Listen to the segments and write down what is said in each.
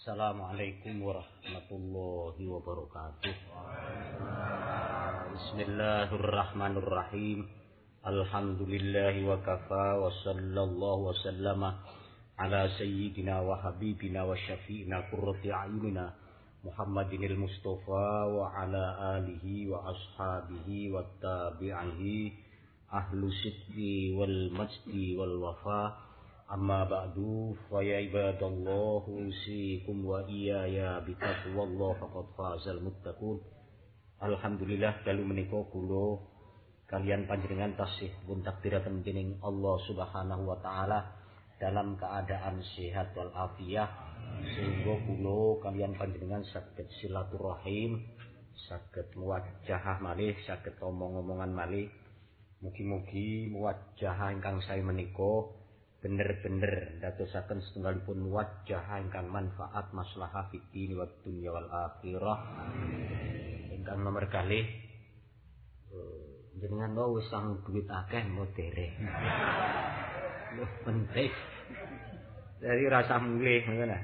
Assalamualaikum warahmatullahi wabarakatuh. Bismillahirrahmanirrahim. Alhamdulillahi wa kafa wa sallallahu wa sallama ala sayyidina wa habibina wa syafi'ina qurrati a'yunina Muhammadinil Mustafa wa ala alihi wa ashabihi wa tabi'ihi ahlu sidqi wal majdi wal wafa. Amma ba'du fa ya ibadallah usikum wa iyaya bitaqwallah faqad fazal muttaqun. Alhamdulillah dalu menika kula kalian panjenengan tasih pun takdiraken dening Allah Subhanahu wa taala dalam keadaan sehat wal afiyah sehingga kula kalian panjenengan saged silaturahim, saged muwajjahah malih, saged omong-omongan malih. Mugi-mugi muwajjahah ingkang sae menika bener-bener dadosaken setunggalipun wajah ingkang manfaat maslahah fid din wa dunya wal akhirah. Ingkang nomor kalih jenengan wis sang duit akeh modere. Luwih penting. Dari rasa mulih ngono.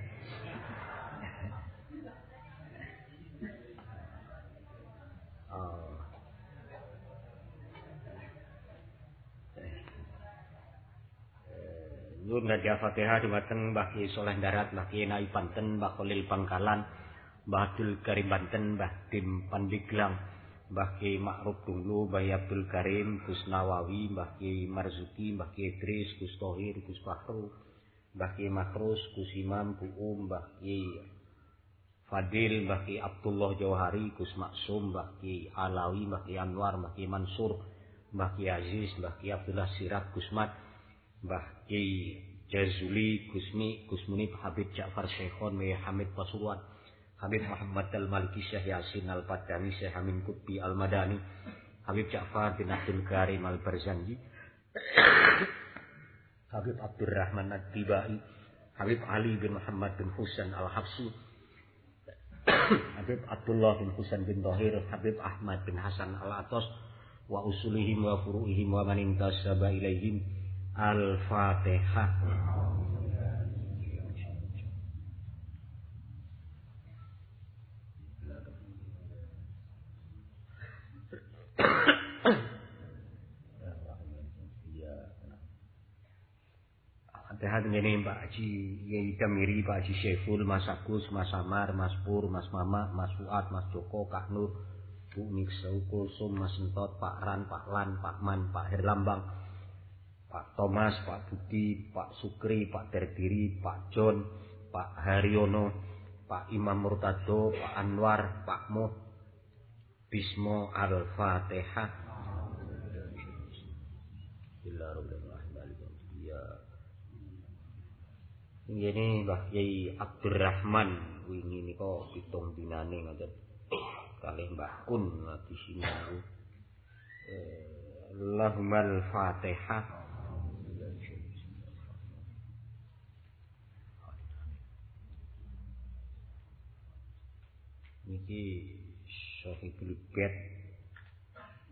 Nun Nadia Fatihah dumateng Mbah Ki Soleh Darat, Mbah Ki Nai Panten, Mbah Khalil Pangkalan, Mbah Abdul Karim Banten, Mbah Dim Pandeglang, Mbah Ki Ma'ruf Dunglu, Mbah Abdul Karim, Gus Nawawi, Mbah Ki Marzuki, Mbah Ki Idris, Gus Tohir, Gus Fahru, Mbah Ki Makrus, Gus Imam, Bu Mbah Ki Fadil, Mbah Ki Abdullah Jauhari, Gus Maksum, Mbah Ki Alawi, Mbah Ki Anwar, Mbah Ki Mansur, Mbah Ki Aziz, Mbah Ki Abdullah Sirat, Gus Mat, Mbah Ki Jazuli, Gusmi, Gus Munib, Habib Ja'far Syekhon, Mbah Hamid Pasuruan, Habib Muhammad Al-Maliki, Syekh Yasin Al-Padani, Syekh Amin Qutbi Al-Madani, Habib Ja'far bin Abdul Karim Al-Barzanji, Habib Abdurrahman Ad-Dibai, Habib Ali bin Muhammad bin Husain Al-Habsi, Habib Abdullah bin Husain bin Tahir, Habib Ahmad bin Hasan Al-Atos, wa usulihim wa furu'ihim wa man intasaba ilaihim. Al-Fatihah. Al-Fatihah ngene Pak Haji Yai Damiri, Pak Haji Syekhul, Mas Agus, Mas Samar, Mas Pur, Mas Mama, Mas Fuad, Mas Joko, Kak Nur, Bu Niksa, Kulsum, Mas Entot, Pak Ran, Pak Lan, Pak Man, Pak Herlambang, Pak Thomas, Pak Budi, Pak Sukri, Pak Terdiri, Pak John, Pak Haryono, Pak Imam Murtado, Pak Anwar, Pak Moh, Bismo, Al-Fatihah. Bismillahirrahmanirrahim. Ini Mbah Yai Abdurrahman wingi nika pitung dinane ngoten. Kalih Mbah Kun di sini. Allahummal Fatihah. Niki Syahibul Bait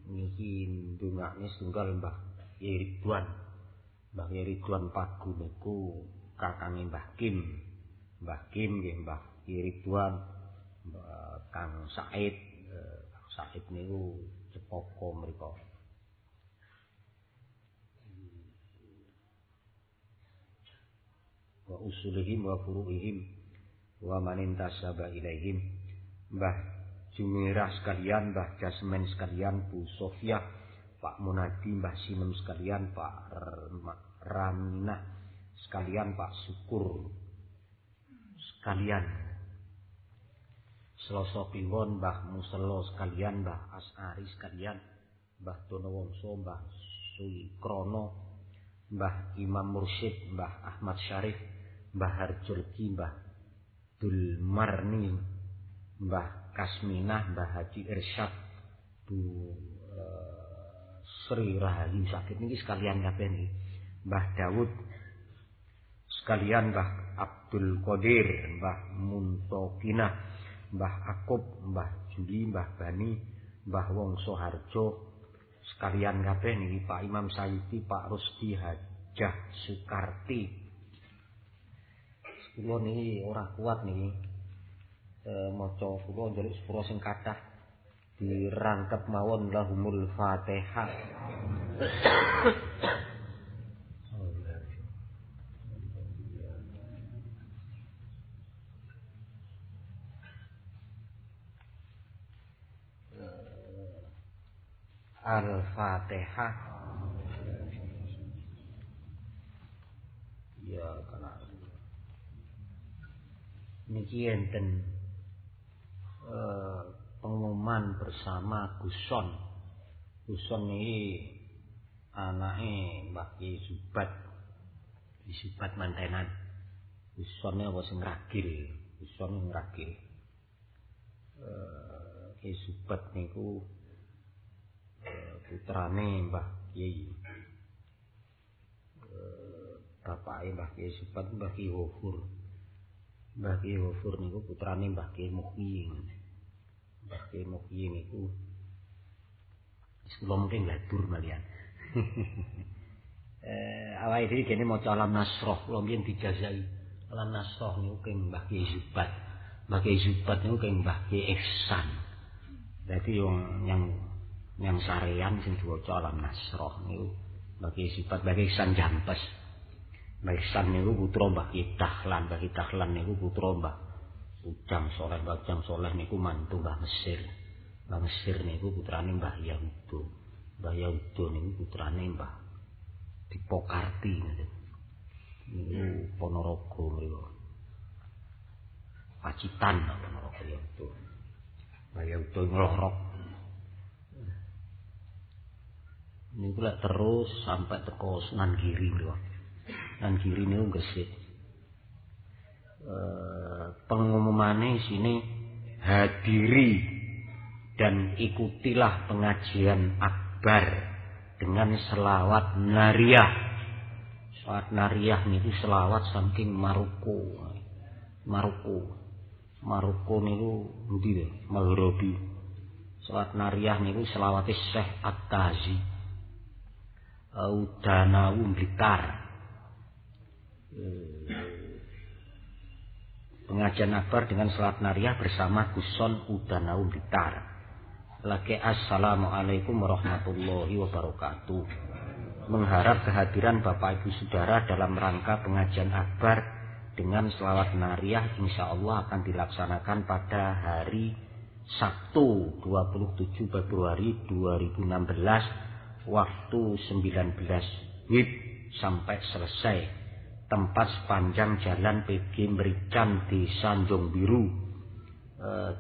niki ndongakne setunggal Mbah Yai Ridwan. Mbah Yai Ridwan Pagu niku kakange Mbah Kim. Mbah Kim nggih Mbah Yai Ridwan, Kang Said. Kang Said niku cepoko mriku. Wa usulihim wa furu'ihim wa man intasaba ilaihim. Mbah Jumirah sekalian, Mbah Jasmen sekalian, Bu Sofia, Pak Munadi, Mbah Sinem sekalian, Pak Raminah sekalian, Pak Syukur sekalian, Selasa Kliwon, Mbah Muselo sekalian, Mbah As'ari sekalian, Mbah Donowongso, Mbah Suikrono, Mbah Imam Mursyid, Mbah Ahmad Syarif, Mbah Harjulki, Mbah Dulmarni, Mbah Kasminah, Mbah Haji Irsyad, Bu Sri Rahayu sakit niki sekalian kabeh niki. Mbah Daud sekalian, Mbah Abdul Qadir, Mbah Muntokinah, Mbah Akub, Mbah Juli, Mbah Bani, Mbah Wongso Harjo sekalian kabeh niki. Pak Imam Sayuti, Pak Rusdi Hajah Sukarti kula niki ora kuat niki. Maca kula njaluk sepuro sing kathah dirangkep mawon lahumul Fatihah. Al-Fatihah. Ya kana. Niki enten pengumuman bersama Guson. Guson niki anake Mbah Ki Subat. Di Subat mantenan. Gusone apa sing ragil? Guson ngragil. Ki Subat niku putrane Mbah Kiai. Bapake Mbah Kiai Subat Mbah Ki Ghafur. Mbah Ki Ghafur niku putrane Mbah Ki Muhyi. Mbah Ki Muhyi niku kula mungkin gladur malian. Awake dhewe kene maca Alam Nasrah, kula mbiyen dijazai Alam Nasrah niku keng Mbah Ki Subat. Mbah Ki Subat niku keng Mbah Ki Ihsan. Dadi wong yang sarean sing diwaca Alam Nasrah niku Mbah Ki Subat, Mbah Ki Ihsan Jampes. Mbah Ihsan niku putra Mbah Ki Dahlan, Mbah Ki Dahlan niku putra Mbah Ujang Soleh, Mbah Ujang Soleh niku mantu Mbah Mesir. Mbah Mesir niku putrane Mbah Yahudo. Mbah Yahudo niku putrane Mbah Dipokarti niku. Niku Ponorogo mriku. Pacitan Ponorogo Yahudo. Mbah Yahudo nglorok. Niku lek terus sampai teko Sunan Giri lho. Sunan Giri niku Gresik. Pengumumane sini hadiri dan ikutilah pengajian akbar dengan selawat nariyah. Selawat nariyah niku selawat saking Maroko. Maroko niku endi lho? Maghribi. Selawat nariyah niku selawate Syekh At-Tazi. Udanawu Blitar. Pengajian akbar dengan salat nariyah bersama Guson Udanawu Blitar. Lagi assalamualaikum warahmatullahi wabarakatuh. Mengharap kehadiran Bapak Ibu Saudara dalam rangka pengajian akbar dengan selawat nariyah insyaallah akan dilaksanakan pada hari Sabtu 27 Februari 2016 waktu 19 WIB sampai selesai. Tempat sepanjang jalan PG Merican Desa Njong Biru,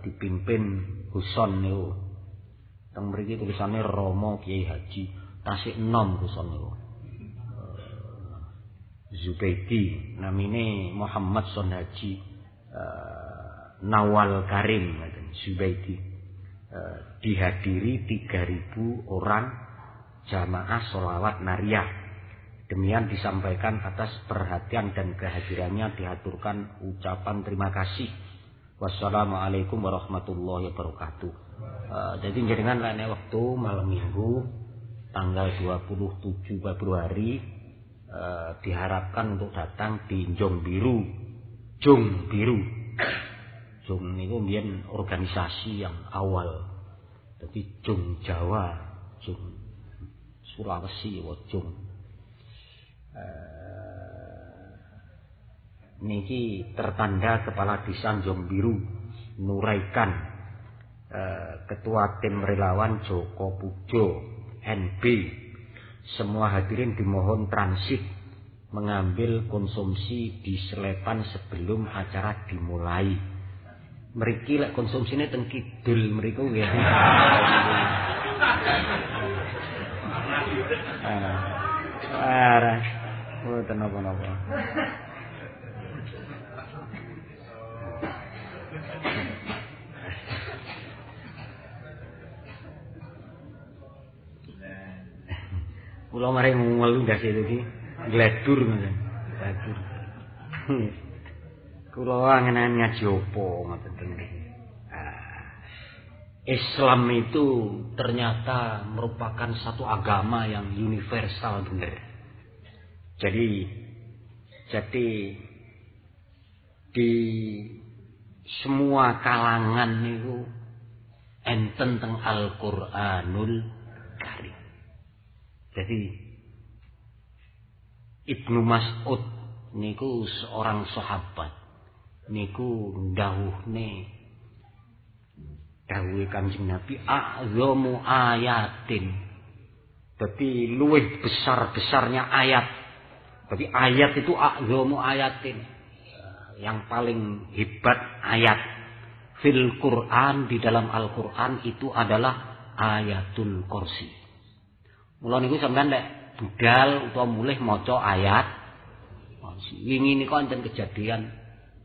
dipimpin Guson niku. Teng mriki tulisannya Romo Kiai Haji Tasik Enom Guson niku. Zubaidi namine Muhammad Son Haji Nawal Karim Zubaidi. Dihadiri 3.000 orang jamaah sholawat nariyah. Demikian disampaikan atas perhatian dan kehadirannya dihaturkan ucapan terima kasih. Wassalamualaikum warahmatullahi wabarakatuh. Jadi jenengan lainnya waktu malam minggu tanggal 27 Februari diharapkan untuk datang di Njong Biru. Jong Biru. Jong itu mbiyen organisasi yang awal. Jadi Jong Jawa, Jong Sulawesi, Jong. Niki tertanda Kepala Desa Njong Biru Nuraikan, Ketua Tim Relawan Joko Pujo NB. Semua hadirin dimohon transit mengambil konsumsi di selepan sebelum acara dimulai. Mriki lek konsumsine teng kidul mriku nggih. Mboten napa-napa. Kula mari ngelu ndas iki gledur ngoten. Gledur. Kula angen ngaji apa ngoten mriki. Islam itu ternyata merupakan satu agama yang universal benar. Jadi di semua kalangan niku enten teng Al-Qur'anul Karim. Jadi Ibnu Mas'ud niku seorang sahabat niku dawuhne dawuhe Kanjeng Nabi a'zamu ayatin. Dadi luwih besar-besarnya ayat. Jadi ayat itu a'zamu ayatin. Yang paling hebat ayat fil Quran, di dalam Al-Qur'an itu adalah ayatul kursi. Mula niku sampean lek budal utawa mulih maca ayat wingi niku wonten kejadian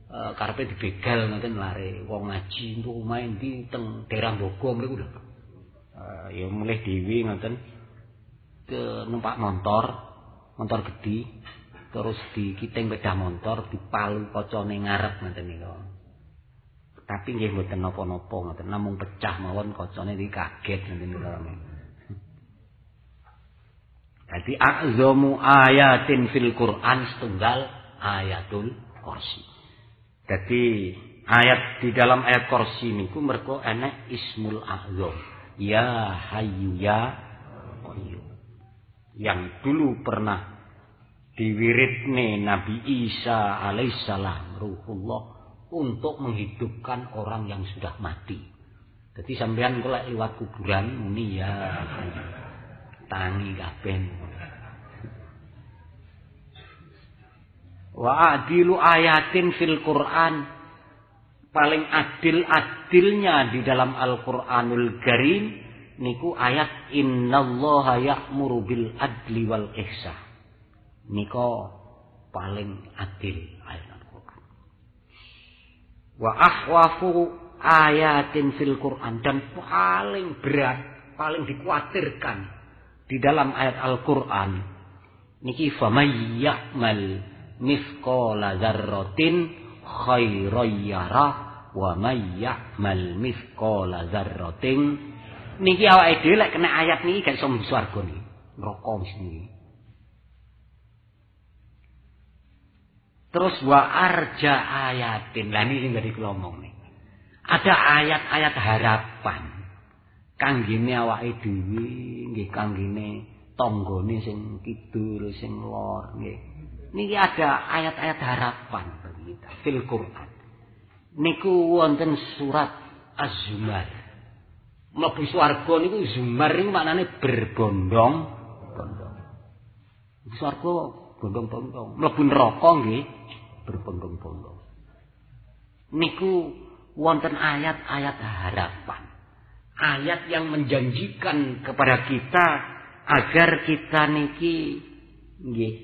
karepe dibegal ngoten lare wong ngaji entuk omahe ndi teng daerah Bogor mriku lho. Ya mulih dhewe ngoten ke numpak motor gedhi terus dikiting sepeda motor dipalu kocone ngarep ngoten niku. Tapi nggih mboten napa-napa ngoten namung pecah mawon kocone iki kaget ngoten niku. Jadi a'zamu ayatin fil Quran setunggal ayatul kursi. Jadi ayat di dalam ayat kursi niku mergo enek ismul a'zam. Ya Hayyu ya Qayyum. Yang dulu pernah diwiridne Nabi Isa alaihissalam ruhullah untuk menghidupkan orang yang sudah mati. Jadi sampean kok lek liwat kuburan muni ya tangi kabeh. Wa adilu ayatin fil Quran, paling adil-adilnya di dalam Al-Qur'anul Karim niku ayat innallaha ya'muru bil adli wal ihsan. Niku paling adil ayat Al-Qur'an. Wa ahwafu ayatin fil Quran, dan paling berat, paling dikhawatirkan di dalam ayat Al-Qur'an niki famay ya'mal mithqala dzarratin khairan yarah wa may ya'mal mithqala dzarratin. Niki awake dhewe lek kena ayat niki gak iso mlebu swarga niki. Neraka mesti. Terus wa arja ayatin. Lah niki sing dadi kula omong nih. Ada ayat-ayat harapan kanggene awake dhewe, nggih kanggene tanggane sing kidul, sing lor nggih. Niki ada ayat-ayat harapan bagi kita fil Quran. Niku wonten surat Az-Zumar. Mlebu swarga niku Zumar niku maknane berbondong-bondong. Swarga bondong-bondong. Mlebu neraka nggih berbondong-bondong. Niku wonten ayat-ayat harapan. Ayat yang menjanjikan kepada kita agar kita niki nggih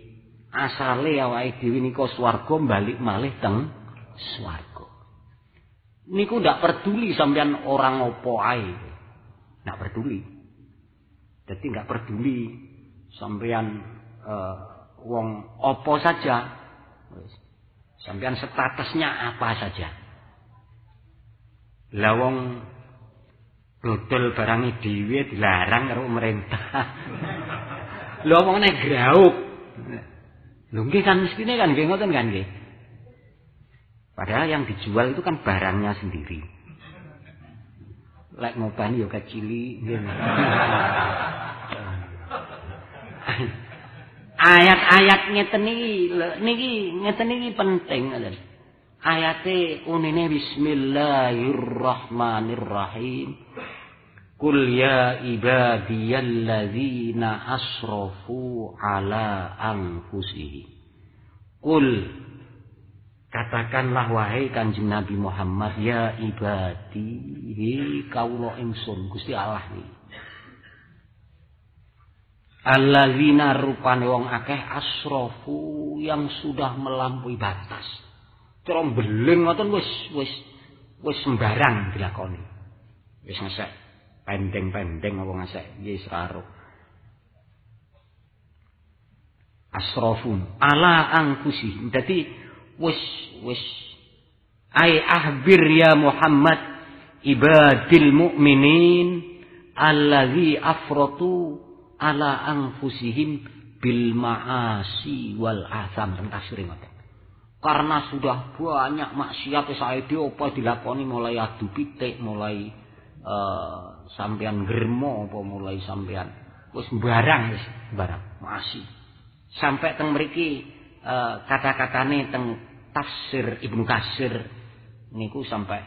asale awake dhewe nika swarga balik malih teng swarga. Niku ndak peduli sampean orang opo ae. Ndak peduli. Jadi ndak peduli sampean wong opo saja. Sampean statusnya apa saja. Lah wong dodol barang dhewe dilarang karo pemerintah. Lho omongane grauk. Lho nggih kan mestine kan nggih ngoten kan nggih. Padahal yang dijual itu kan barangnya sendiri. Lek ngobani ya kecili nggih. Ayat-ayat ngeten niki ngeten iki penting ngoten. Ayate unine bismillahirrahmanirrahim. Qul ya ibadiyalladzina asrafu ala anfusihim. Qul, katakanlah wahai Kanjeng Nabi Muhammad, ya ibadi kawula ingsun Gusti Allah niki. Alladzina rupane wong akeh asrafu yang sudah melampaui batas. Cara mbeling ngoten wis sembarang dilakoni. Wis ngesek pendeng-pendeng apa ngesek wis karo. Asrafun ala anfusihim. Dadi wis ai ahbir ya Muhammad ibadil mu'minin allazi afratu ala anfusihim bil ma'asi wal azam. Tafsir ngoten. karena sudah banyak maksiat saiki apa dilakoni mulai adu pitik, mulai sampean germo apa mulai sampean wis barang masih sampai teng mriki kata-katane teng tafsir Ibnu Katsir niku sampai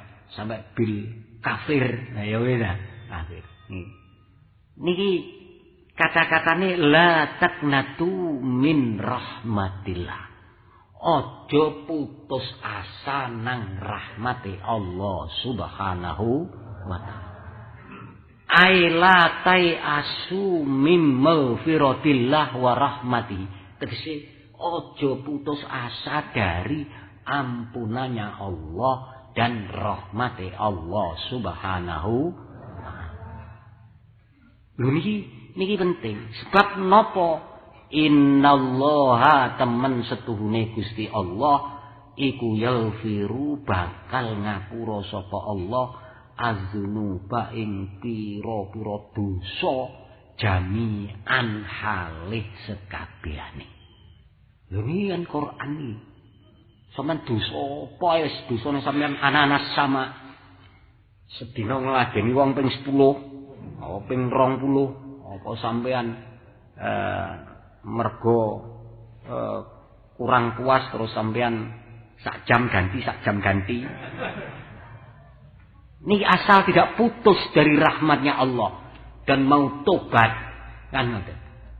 bil kafir. Nah ya wis kafir. Niki kata-katane la taqnatu min rahmatillah. Ojo putus asa nang rahmati Allah Subhanahu wa ta'ala. Aila tai asu mim maghfiratillah wa rahmati. Tegese ojo putus asa dari ampunannya Allah dan rahmati Allah Subhanahu wa ta'ala. Lho niki penting. Sebab napa? Innallaha temen setuhune Gusti Allah iku yaghfiru bakal ngapura sapa Allah azzunuba ing pira-pira dosa jami'an halih sekabehane. Lho iki kan Quran iki. Sampeyan dosa apa wis dosane sampeyan anak-anak sama sedina ngladeni wong ping 10 apa ping 20 apa sampeyan mergo kurang puas terus sampean sak jam ganti. Ini asal tidak putus dari rahmatnya Allah dan mau tobat kan ngoten.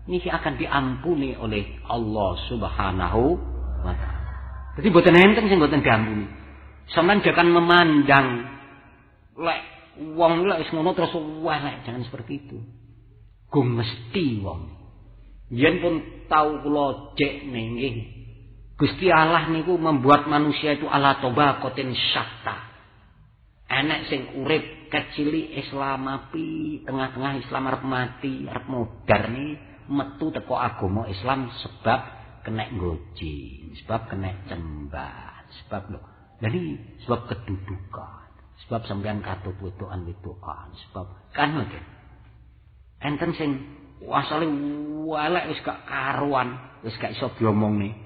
Ini akan diampuni oleh Allah Subhanahu wa taala. Jadi mboten enten sing mboten diampuni. Sampeyan jangan memandang lek wong lek wis ngono terus elek, jangan seperti itu. Gung mesti wong yen pun tahu kula cek nggih. Gusti Allah niku membuat manusia itu ala tabaqatin syatta. Enek sing urip kecili Islam api, tengah-tengah Islam arep mati, arep modar ni metu teko agama Islam sebab kena goji, sebab kena cembat, sebab lho. Jadi sebab kedudukan, sebab sampean katut wedokan, sebab kan ngoten. Enten sing asale walek wis gak karuan, wis gak iso diomongne.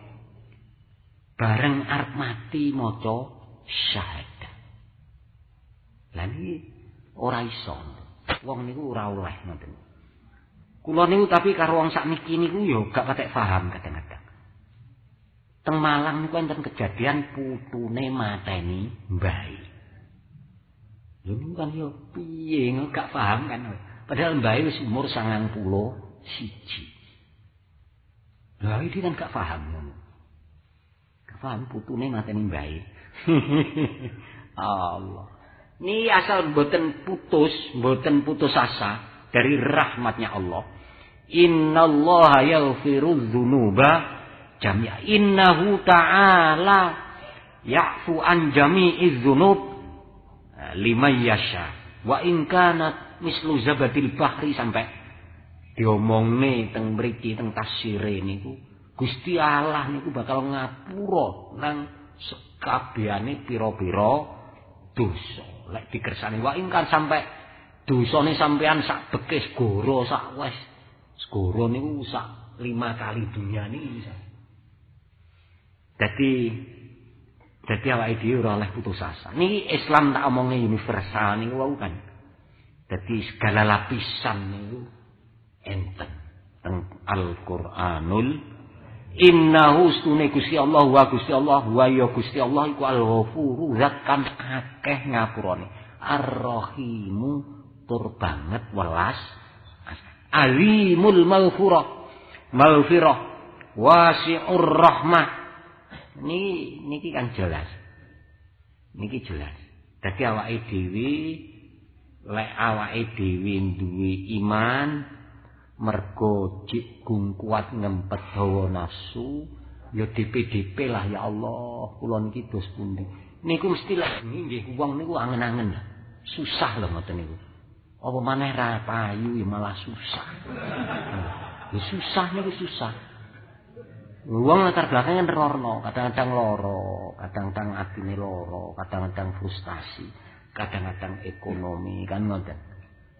Bareng arep mati maca syahadat. Lah niki ora iso. Wong niku ora oleh ngoten. Kula niku tapi karo wong sakniki niku ya gak patek paham kadang-kadang. Teng Malang niku enten kejadian putune mateni mbahe. Lho niku kan yo piye gak paham kan. Padahal mbahe wis umur 91. Lah iki kan gak paham ngono. Gak paham putune mateni mbahe. Allah. Ini asal mboten putus asa dari rahmatnya Allah. Innallaha yaghfiru dzunuba jami'a. Innahu ta'ala ya'fu an jami'iz dzunub liman yasha. Wa in kanat mislu zabadil bahri sampai diomongne teng mriki teng tafsire niku Gusti Allah niku bakal ngapura nang sekabehane pira-pira dosa. Lek dikersani wa ingkang sampai dosane sampean sak bekis goro sak wes segoro niku sak 5 kali dunia niki. Dadi awake dhewe ora oleh putus asa. Niki Islam tak omongne universal niku wau kan. Dadi segala lapisan niku enten teng Al-Qur'anul Innahu stune Gusti Allah wa Gusti Allah wa ya Gusti Allah iku Al-Ghafuru zat kan akeh ngapurane Ar-Rahimu tur banget welas Alimul maghfirah wasi'ur rahmah. Niki kan jelas. Niki jelas. Dadi awake dhewe lek awake dhewe duwe iman mergo gung kuat ngempet hawa nafsu ya DP lah ya Allah kula niki dos pundi niku mesti lek nggih wong niku angen-angen susah lho ngoten niku apa maneh ra payu ya malah susah susah niku susah wong latar belakang nerorno kadang-kadang loro kadang-kadang atine loro kadang-kadang frustasi kadang-kadang ekonomi kan ngoten.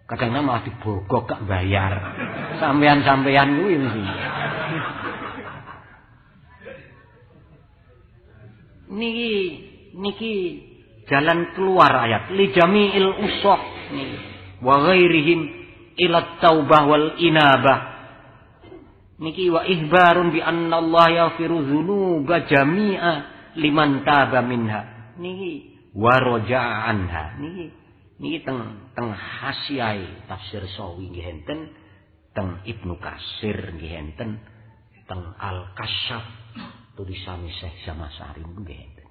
Kadang-kadang malah dibogok gak bayar. Sampean kuwi mesti. Niki jalan keluar ayat li jami'il usah niki wa ghairihim ila taubah wal inabah niki wa ihbarun bi anna Allah yaghfiru dzunuba jami'a liman taba minha niki wa raja'a anha niki teng hasiyai tafsir Sawi nggih enten teng Ibnu Katsir nggih enten teng Al-Kasyaf tulisan Syekh Zamasari nggih enten.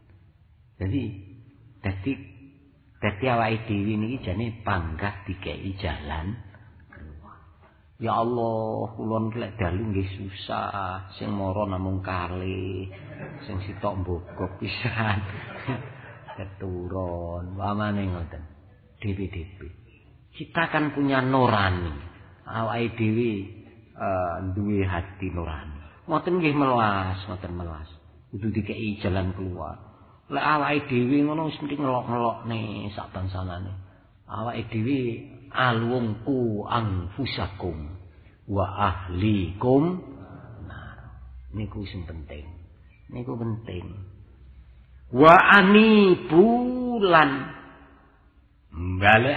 Dadi awake dhewe niki jane panggah dikei jalan keluar. Ya Allah, kula lek dalu nggih susah, sing mara namung kalih, sing sitok mbokok pisan. Keturun, pamane ngoten. Dewe-dewe. Kita kan punya nurani. Awake dhewe duwe hati nurani. Ngoten nggih melas, ngoten melas. Kudu dikei jalan keluar. Lek awake dhewe ngono wis mesti ngelok-ngelokne sak bangsanane. Awake dhewe alwungku anfusakum wa ahlikum. Nah, niku sing penting. Niku penting. Wa anibulan mbali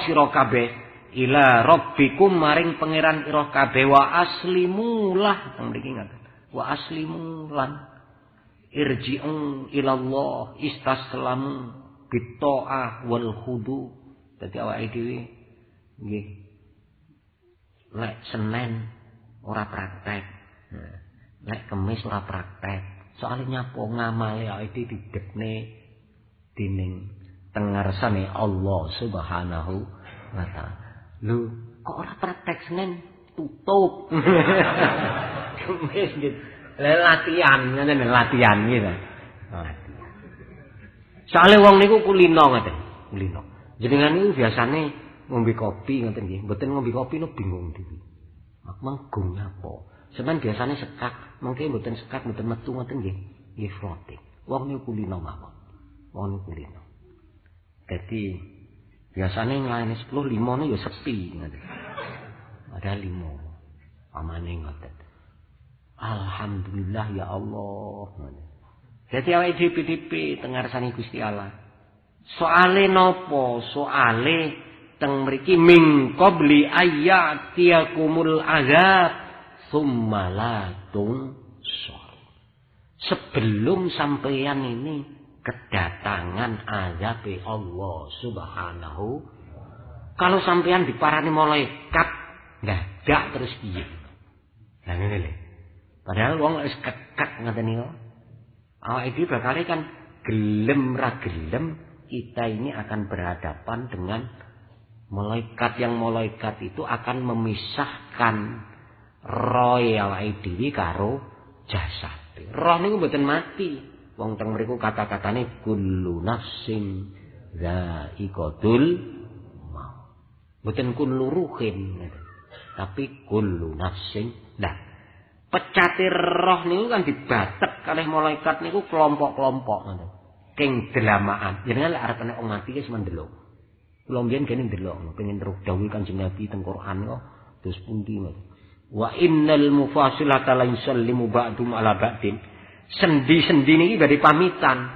sira kabeh ila rabbikum maring pangeran ira kabeh wa aslimulah teng mriki ngaten. Wa aslimulan irji'u ilallah istaslamu bitta'ah wal khudu. Dadi awake dhewe nggih lek Senin ora praktek. Lek Kamis ora praktek. Soalnya nyapo ngamale awake dhewe didekne dening tengarsane Allah Subhanahu wa taala. Lho, kok ora praktek Senin tutup. Kamis gitu. Latihan, ngene latihan gitu. Latihan. Soale wong niku kulino ngoten, kulino. Jenengan niku biasane ngombe kopi ngoten nggih. Mboten ngombe kopi niku bingung dhewe. Manggung apa? Sampeyan biasane sekak, mengke mboten sekak, mboten metu ngoten nggih. Nggih floating. Wong niku kulino mawon. Wong niku kulino. Dadi biasane nglayani 10 limone ya sepi ngoten. Ada 5. Pamane ngoten. Alhamdulillah ya Allah. Jadi awake dhewe tengarsani Gusti Allah. Soale napa? Soale teng mriki min qabli ayyatiyakumul azab tsumma la tunsur. Sebelum sampeyan ini kedatangan azab Allah Subhanahu. Kalau sampeyan diparani malaikat dadak terus piye? Lah ngene lho. Padahal wong wis kekak ngoten niku. Awake dhewe bakal kan gelem ra gelem kita ini akan berhadapan dengan malaikat yang malaikat itu akan memisahkan roh awake dhewe karo jasad. Roh niku mboten mati. Wong teng mriku kata-katane kullu nafsin za'iqatul maut. Mboten kullu ruhin. Tapi kullu nafsin lah. Pecate roh niku kan dibatek kalih malaikat niku kelompok-kelompok ngoten. King delamaan. Jenengan lek arep nek wong mati wis mendelok. Kula mbiyen kene ndelok, pengen terus dawuh Kanjeng Nabi teng Quran kok terus pundi ngoten. Wa innal mufasilata la yusallimu ba'dum ala ba'din. Sendi-sendi niki badhe pamitan.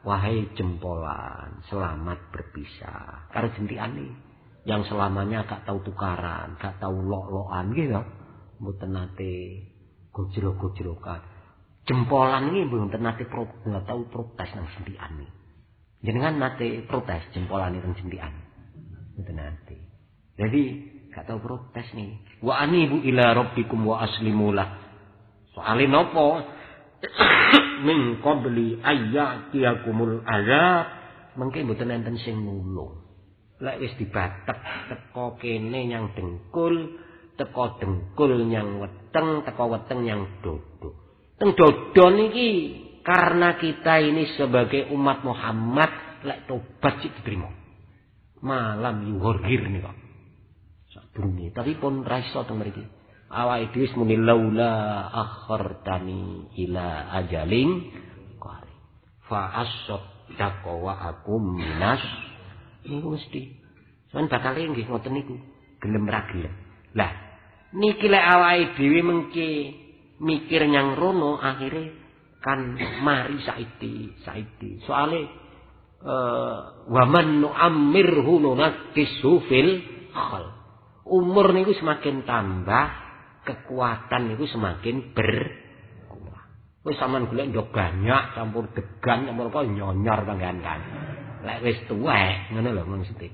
Wahai jempolan, selamat berpisah. Karo jentikane yang selamanya gak tahu tukaran, gak tahu lok-lokan nggih lho. Mboten nate gojlok-gojlokan. Jempolan ini mboten nate nggak tahu protes nang sentian. Jenengan nate protes jempolan nang sentian. Mboten nate. Jadi gak tahu protes nih. Wa anibu ila rabbikum wa aslimulah. Soale napa? Min qabli ayyatiyakumul azab. Mengke mboten enten sing nulung. Lek wis dibatek teko kene nyang dengkul, teko dengkul nyang weteng, teko weteng nyang dodo. Teng dodo niki karena kita ini sebagai umat Muhammad lek tobat sik diterima. Malam yuhorgir nika. Sadurunge, tapi pun ra iso teng mriki. Awake dhewe muni laula akhartani ila ajalin qarib. Fa asaddaq wa akum minas. Niku mesti. Sampeyan bakal nggih ngoten niku, gelem ra gelem. Lah niki lek awake dhewe mengke mikir nyang rono akhire kan mari saiki. Soale wa man nu'ammirhu nunaqqisu fil khalq. Umur niku semakin tambah, kekuatan niku semakin berkurang. Wis sampean golek ndok banyak campur degan campur apa nyonyor panggan kan. Lek wis tuwek ngono lho maksude.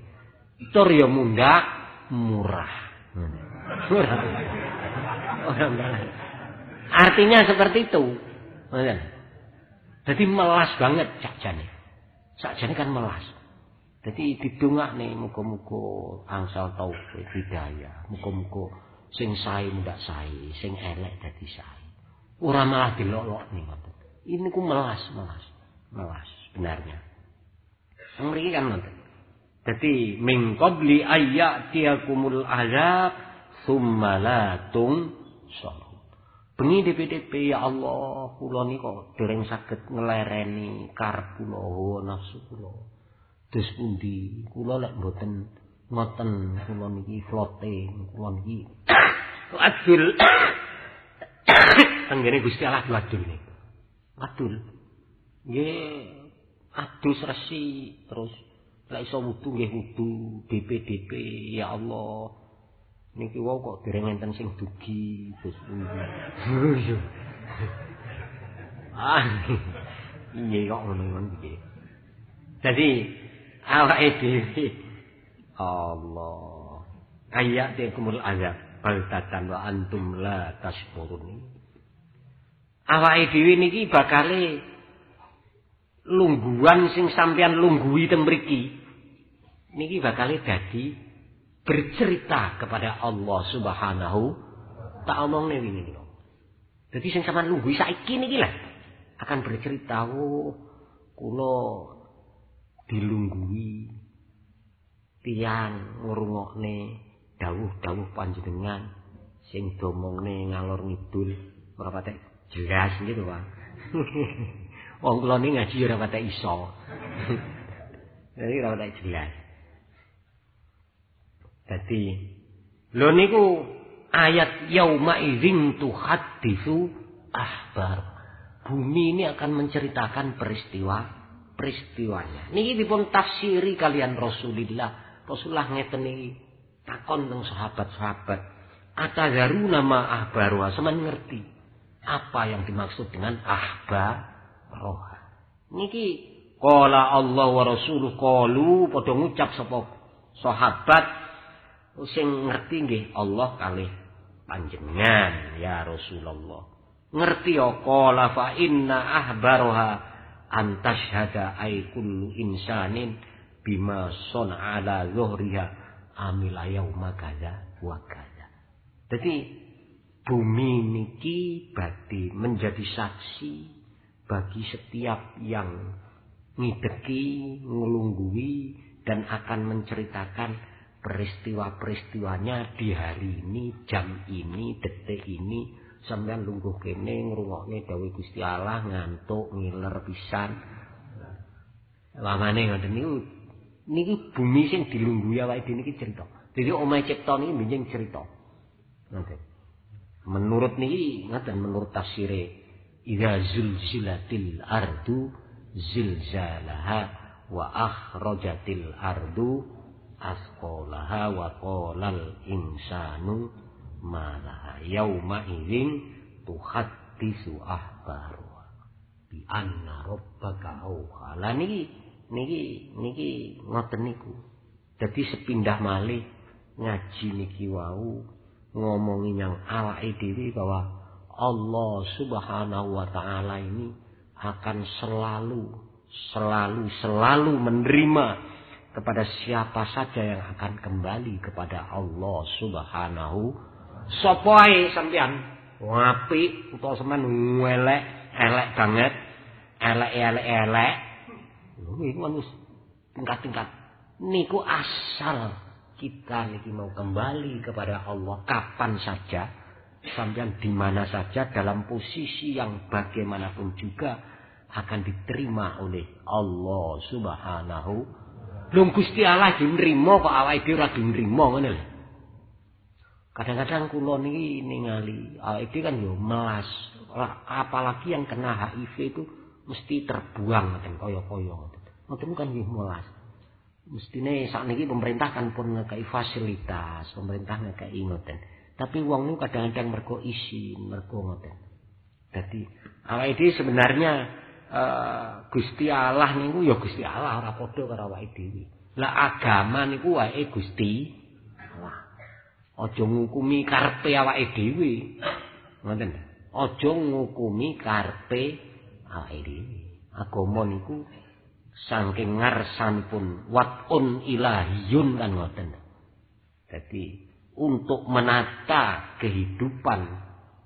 Tur ya mundak murah. Artinya seperti itu. Jadi melas banget sakjane. Sakjane kan melas. Jadi didongakne muga-muga angsal taufik hidayah. Muga-muga sing sae mundak sae, sing elek dadi sae. Ora malah dilolokne ngoten. Ini ku melas sebenarnya. Mriki kan ngoten. Dadi min qabli ayyatiyakumul azab tsumma la tunsar. Bengi DPDP ya Allah, kula nika dereng saged nglereni karep kula hawa nafsu kula. Dus pundi kula lek mboten ngoten kula niki floating, kula niki adul. Tenggene Gusti Allah adul niku. Adul. Nggih adus resi terus lek iso wudu nggih wudu DPDP ya Allah. Niki wau kok dereng enten sing dugi dus pundi. Iya kok ngono iki. Jadi awake dhewe Allah ayatikumul azab baltatan wa antum la tashkurun. Awake dhewe niki bakale lungguhan sing sampeyan lungguhi teng mriki niki bakale dadi bercerita kepada Allah Subhanahu tak omongne wingi niku. Dadi sing sampeyan lungguhi saiki niki lah akan bercerita kula dilungguhi tiyang ngrungokne dawuh-dawuh panjenengan sing domongne ngalor ngidul ora patek jelas gitu Pak. Wong kula niki ngaji ora patek iso. Jadi ora patek jelas. Dadi lho niku ayat yauma idzin tuhadditsu ahbar. Bumi ini akan menceritakan peristiwanya. Niki dipun tafsiri kalian Rasulullah. Rasulullah ngeten niki takon teng sahabat-sahabat. Atazaruna ma ahbaruha. Sampeyan ngerti apa yang dimaksud dengan ahbaruha. Niki qala Allah wa rasuluh qalu padha ngucap sapa sahabat sing ngerti nggih Allah kalih panjenengan ya Rasulullah. Ngerti ya qala fa inna ahbaruha antashhada ay kullu insanin bima sona ala zuhriha amila yauma kaza wa kaza. Jadi bumi niki badhe menjadi saksi bagi setiap yang ngideki, ngelungguhi dan akan menceritakan peristiwa-peristiwanya di hari ini, jam ini, detik ini. Sampeyan lungguh kene ngrungokne dawuh Gusti Allah ngantuk ngiler pisan. Lamane ngoten niku bumi sing dilungguhi awake dhewe niki cerita. Dadi omahe cipta niki benjing cerita. Ngoten. Menurut niki ngoten menurut tafsire idza zulzilatil ardu zilzalaha wa akhrajatil ardu asqalaha wa qalal insanu malah yauma idzin tuhaddisu ahbaruha bi anna rabbaka auhala. Niki ngoten niku. Dadi sepindah malih ngaji niki wau ngomongi yang awake dhewe bahwa Allah Subhanahu wa taala ini akan selalu menerima kepada siapa saja yang akan kembali kepada Allah Subhanahu. Sapa ae sampean apik utawa sampean elek banget, elek. Niku wis tingkat-tingkat. Niku asal kita niki mau kembali kepada Allah kapan saja, sampean di mana saja dalam posisi yang bagaimanapun juga akan diterima oleh Allah Subhanahu. Lho Gusti Allah dinrimo kok awake dhewe ora dinrimo ngono lho. Kadang-kadang kula niki ningali awake dhewe kan yo melas, apalagi yang kena HIV itu mesti terbuang ngoten kaya-kaya ngoten. Ngoten kan nggih molas. Mestine sakniki pemerintah kan pun ngekei fasilitas, pemerintah ngekei ngoten. Tapi wong niku kadang-kadang mergo isin, mergo ngoten. Dadi awake dhewe sebenarnya Gusti Allah niku ya Gusti Allah ora padha karo awake dhewe. Lah agama niku wae Gusti Allah. Aja ngukumi karepe awake dhewe. Ngoten. Aja ngukumi karepe awake dhewe. Agama niku saking ngarsanipun watun ilahiyun kan ngoten. Jadi untuk menata kehidupan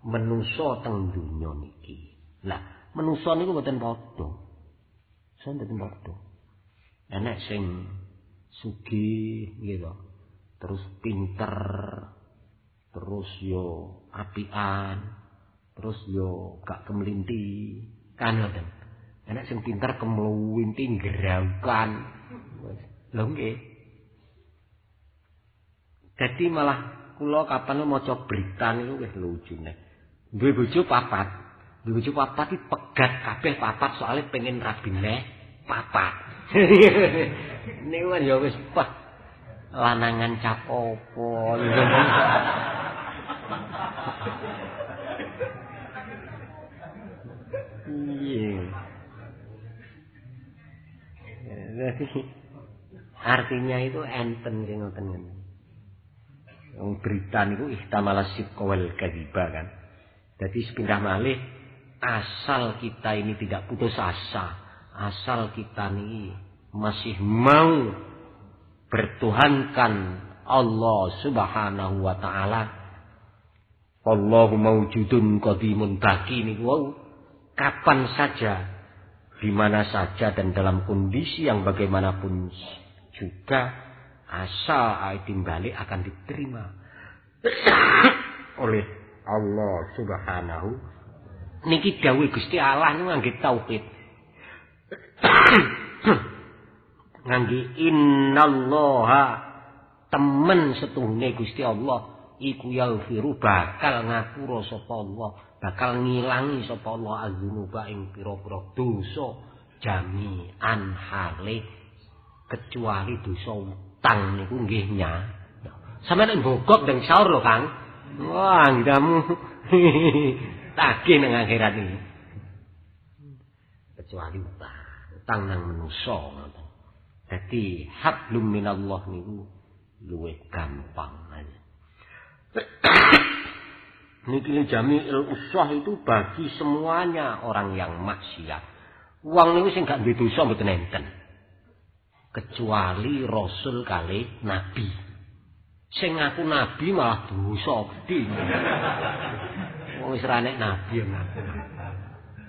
manusa teng donya niki. Lah, manusa niku mboten padha. Saya mboten padha. Enek sing sugih gitu. Terus pinter, terus yo apian, terus yo gak kemelinti, kan ngoten. Enak sing pinter kemluwinti ngeraukan. Lho nggih. Dadi malah kula kapan maca berita niku wis lucune. Duwe bojo papat. Duwe bojo papat iki pegat kabeh papat soalnya pengen rabine papat. Niku kan ya wis pas lanangan cap opo. Iya. Jadi artinya itu enten sing ngoten. Wong berita niku ihtamala sidqa wal kadhiba kan. Jadi sepindah malih asal kita ini tidak putus asa, asal kita ini masih mau bertuhankan Allah Subhanahu wa taala. Allahu mawjudun qadimun baqi niku wau kapan saja, di mana saja dan dalam kondisi yang bagaimanapun juga asal aidim balik akan diterima oleh Allah Subhanahu. Niki dawuh Gusti Allah niku ngangge tauhid. Ngangge innallaha temen setuhune Gusti Allah iku yaghfiru bakal ngapura sapa Allah, bakal ngilangi sapa Allah azunuba ing pira-pira dosa jami'an hale kecuali dosa utang niku nggih nya. Sampeyan mbogok ndang sahur lho Kang. Wah, ngiramu tagih nang akhirat iki. Kecuali utang nang manusa ngoten. Dadi hablum minallah niku luwih gampang aja. Niki jami'il usah itu bagi semuanya orang yang maksiat. Wong niku sing gak duwe dosa mboten enten. Kecuali rasul kali nabi. Sing ngaku nabi malah dosa gedhe. Wong wis ra nek nabi ngaku.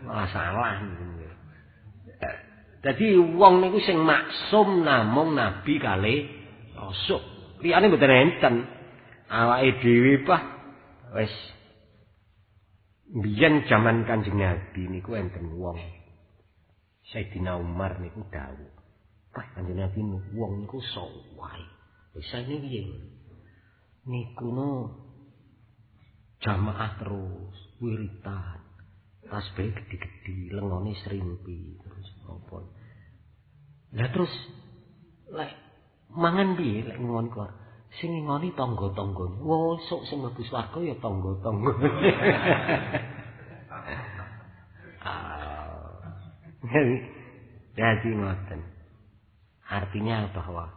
Malah salah niku. Dadi wong niku sing maksum namung nabi kali rasul. Liyane mboten enten. Awake dhewe Pak wis biyen jaman Kanjeng Nabi niku enten wong Sayyidina Umar niku dawuh, "Pak Kanjeng Nabi wong niku sawai." Wis saene piye? Niku no jamaah terus wiritan. Tasbih gede-gede, lengone srimpi terus apa. Lah terus lek mangan piye lek ngon kok? Sing ngoni tangga-tanggane. Wah, sok sing mlebu swarga ya tangga-tangga. Jadi ngoten. Artinya bahwa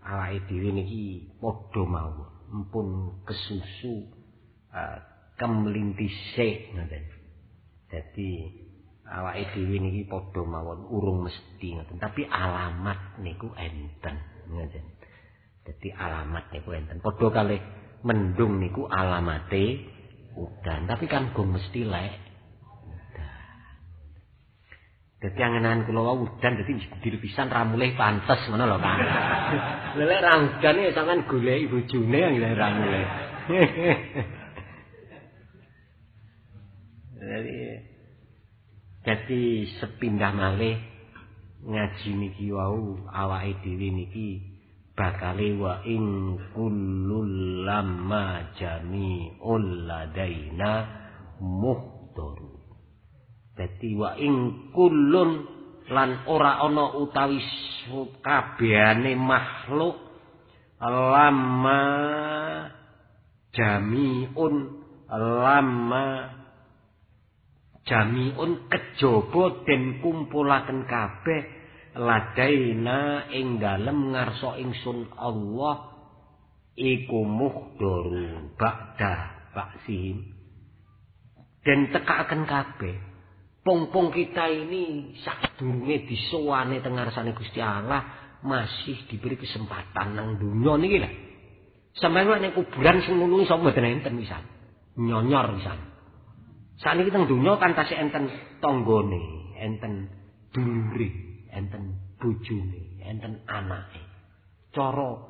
awake dhewe niki padha mawon, mumpun kesusu kemlintisik ngoten. Jadi awake dhewe niki padha mawon urung mesti ngoten, tapi alamat niku enten ngoten. Jadi alamat niku enten. Padha kalih mendung niku alamate udan, tapi kan gong mesti lek. Dadi angen-angen kula wau udan dadi dipisan ra mulih pantes ngono lho Kang. Lelek ra udan ya sampean goleki bojone yang ra mulih. Jadi sepindah malih ngaji niki wau awake dhewe niki bakale wa in kullul lamma jami'ul ladaina muhdarun. Dadi wa ing kullun lan ora ana utawi kabehane makhluk lamma jamiun kejaba den kumpulaken kabeh ladaina ing dalem ngarsa ingsun Allah iku muhdharun ba'da baksihim den tekaken kabeh pong-pong kita ini sadurunge disowane teng ngarsane Gusti Allah masih diberi kesempatan nang dunya niki lho. Sampeyan nek kuburan sing nulungi sapa mboten enten pisan. Nyonyor pisan. Sakniki teng dunya kan tasih enten tanggane, enten dulure, enten bojone, enten anake. Cara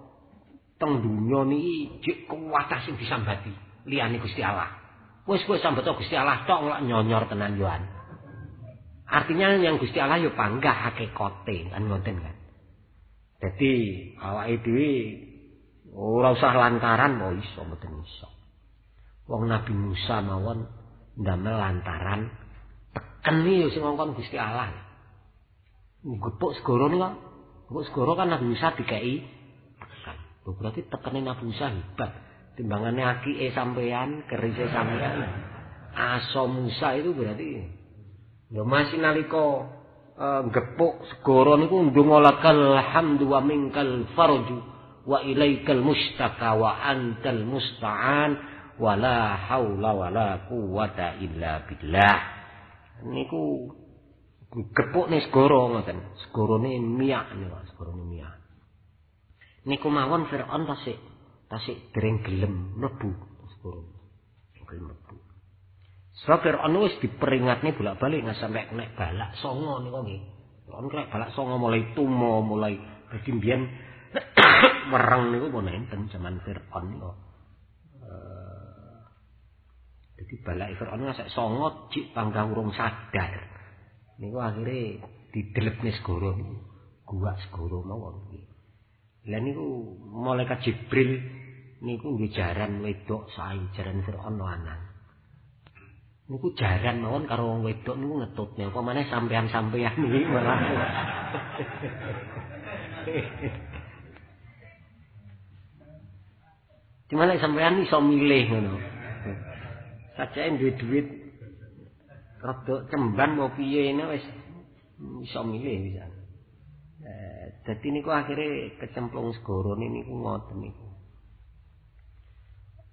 teng dunya niki jek kuwatah sing disambati liyane Gusti Allah. Wis kowe sambeta Gusti Allah tok lak nyonyor tenan yoan. Artinya yang Gusti Allah yo panggah hakikate kan ngoten kan. Dadi awake dhewe ora usah lantaran kok iso mboten iso. Wong Nabi Musa mawon ndamel lantaran teken yo sing ngongkon Gusti Allah. Gepuk segara niku. Gepuk segara kan Nabi Musa dikeki tekan. Berarti tekene Nabi Musa hebat. Timbangane akike sampean, kerise sampean. Aso Musa itu berarti ya masih nalika gepuk segara niku ndonga lakal hamdu wa minkal farju wa ilaikal mustaka wa antal musta'an wala haula wala quwata illa billah. Niku gepukne segara ngoten. Segarane miyak niku, segarane miyak. Niku mawon Firaun tasik dereng gelem mlebu segara. Gelem mlebu. Sebab Firaun wis diperingatne bolak-balik nggak sampai nek balak songo niku nggih. Firaun nek balak songo mulai tumo, mulai dadi mbiyen wereng niku pun enten jaman Firaun niku. Dadi balak Firaun ngasek songo jik pangkah urung sadar. Niku akhire didelepne segara niku. Guwak segara mawon nggih. Lah niku malaikat Jibril niku nggih jaran wedok sae jaran Firaun lanang. Niku jaran mawon karo wong wedok niku ngetutne apa maneh sampean-sampean iki malah. Cuma nek sampean iso milih ngono. Sajake duwe duit rada cemban mau piye wis iso milih pisan. Dadi niku akhire kecemplung segarane niku ngoten niku.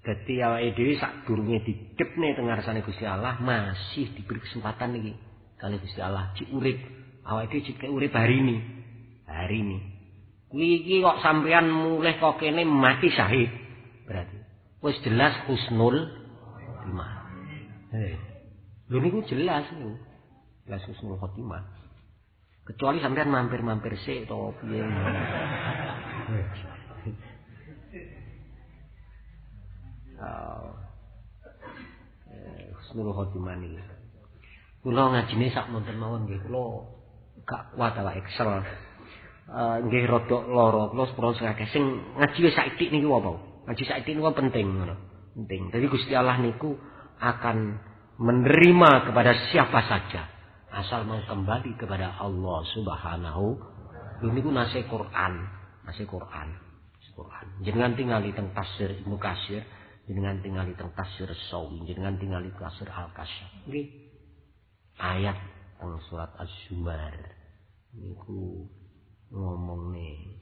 Dadi awake dhewe sadurunge didepne teng ngarsane Gusti Allah masih diberi kesempatan niki kali Gusti Allah cik urip. Awake dhewe cik urip hari ini. Hari ini. Kuwi iki kok sampean mulih kok kene mati syahid. Berarti wis jelas husnul khotimah. Lho niku jelas niku. Jelas husnul khotimah. Kecuali sampean mampir-mampir sik to piye. Husnul khotimah niki. Kula ngajine sak monten mawon nggih, kula gak kuat awake Excel. Nggih rada lara, kula sepuro sing akeh sing ngaji wis saiki niku apa? Ngaji saiki niku penting ngono. Penting. Jadi Gusti Allah niku akan menerima kepada siapa saja asal mau kembali kepada Allah Subhanahu. Niku nase Quran, nase Quran. Jenengan tingali teng tafsir Ibnu Katsir, jenengan tingali teng tafsir Sawi, jenengan tingali tafsir Al-Kasyaf. Nggih. Ayat teng surat Az-Zumar niku ngomongne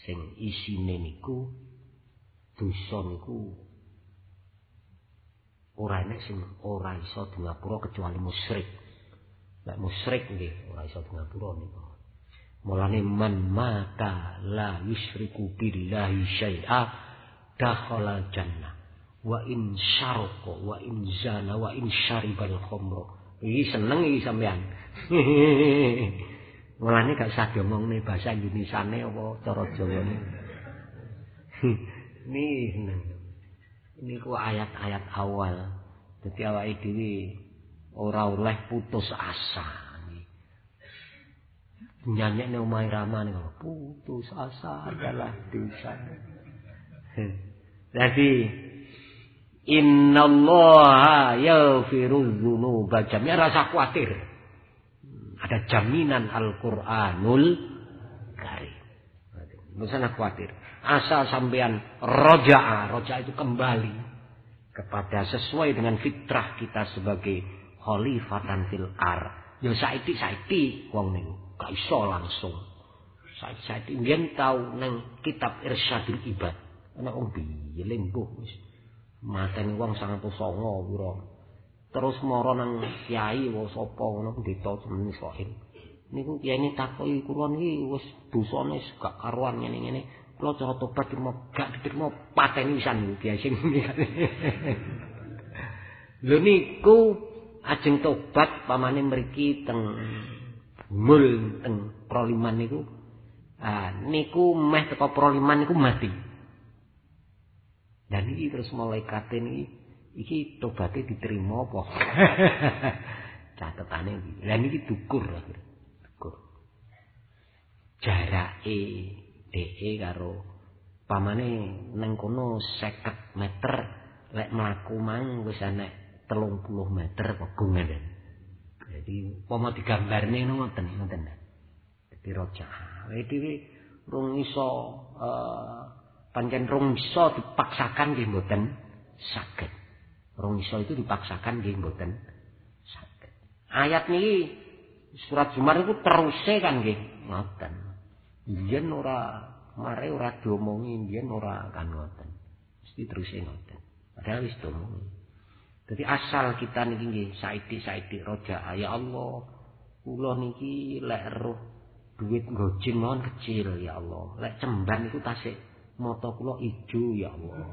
sing isine niku dosa niku ora enek sing ora iso di ngapura kecuali musyrik. Nek musyrik nggih ora iso di ngapura niku. Mulane man mata la yusyriku billahi syai'a dakhala jannah wa in syarqa wa in zana wa in syaribal khamra. Iki seneng iki sampean. Mulane gak usah diomongne bahasa Indonesiane apa cara Jawane. Niku ayat-ayat awal. Dadi awake dhewe ora oleh putus asa. Nyanyekne omahe Rama niku putus asa adalah dosa. Jadi Innallaha yaghfirudz dzunuba jami'an. Rasa khawatir. Ada jaminan Al-Qur'anul Karim. Jangan khawatir. Asal sampean roja'a itu kembali kepada sesuai dengan fitrah kita sebagai khalifatan fil ard. Ya saiki wong niku gak iso langsung. Saiki mbiyen tau nang kitab Irsyadul Ibad. Ana wong piye lembuh wis. Mateni wong 99 pira. Terus mara nang kiai wa sapa ngono pendeta jenenge Sohil. Niku kiai takoki kula niki wis dosane gak karuan ngene-ngene. Kula cara tobat gak diterima pateni pisan kiai sing ngene. Lho niku ajeng tobat pamane mriki teng mul teng Proliman niku. Niku meh teko Proliman niku mati. Dan ini terus malaikat ini iki tobatnya diterima apa? Catetane iki. Lah niki dukur akhir. Dukur. Jarake DE karo pamane nang kono 50 meter lek mlaku mang wis enek 30 meter pegungan. Jadi pomo digambarne ngoten. Dadi roja. Dhewe rung iso pancen rung iso dipaksakan nggih mboten saged. Rung iso itu dipaksakan nggih mboten saged. Ayat niki surat Zumar niku teruse kan nggih ngoten. Yen ora mare ora diomongi, yen ora kan ngoten. Mesti teruse ngoten. Padahal wis diomongi. Dadi asal kita niki nggih saiki roja ya Allah. Kula niki lek roh duit gojin mawon kecil ya Allah. Lek cemban niku tasik mata kula ijo ya Allah.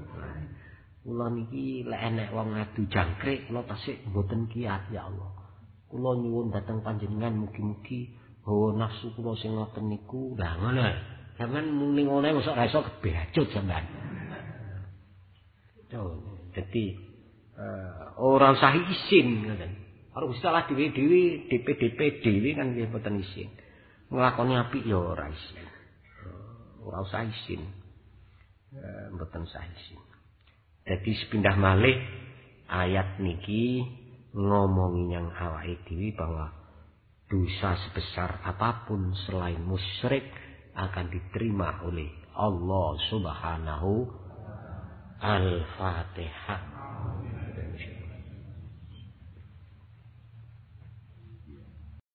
Kula niki lek enek wong ngadu jangkrik kula tasik mboten kiat ya Allah. Kula nyuwun dhateng panjenengan mugi-mugi hawa nafsu kula sing ngoten niku lah ngono. Sampeyan muni ngene kok ora iso kebacut sampean. Dadi ora usah isin ngoten. Ora usah dhewe-dhewe DPDP dhewe kan nggih mboten isin. Nglakoni apik ya ora isin. Ora usah isin. Mboten saisi. Jadi sepindah malih ayat niki ngomongi yang awake dhewe bahwa dosa sebesar apapun selain musyrik akan diterima oleh Allah Subhanahu. Al-Fatihah.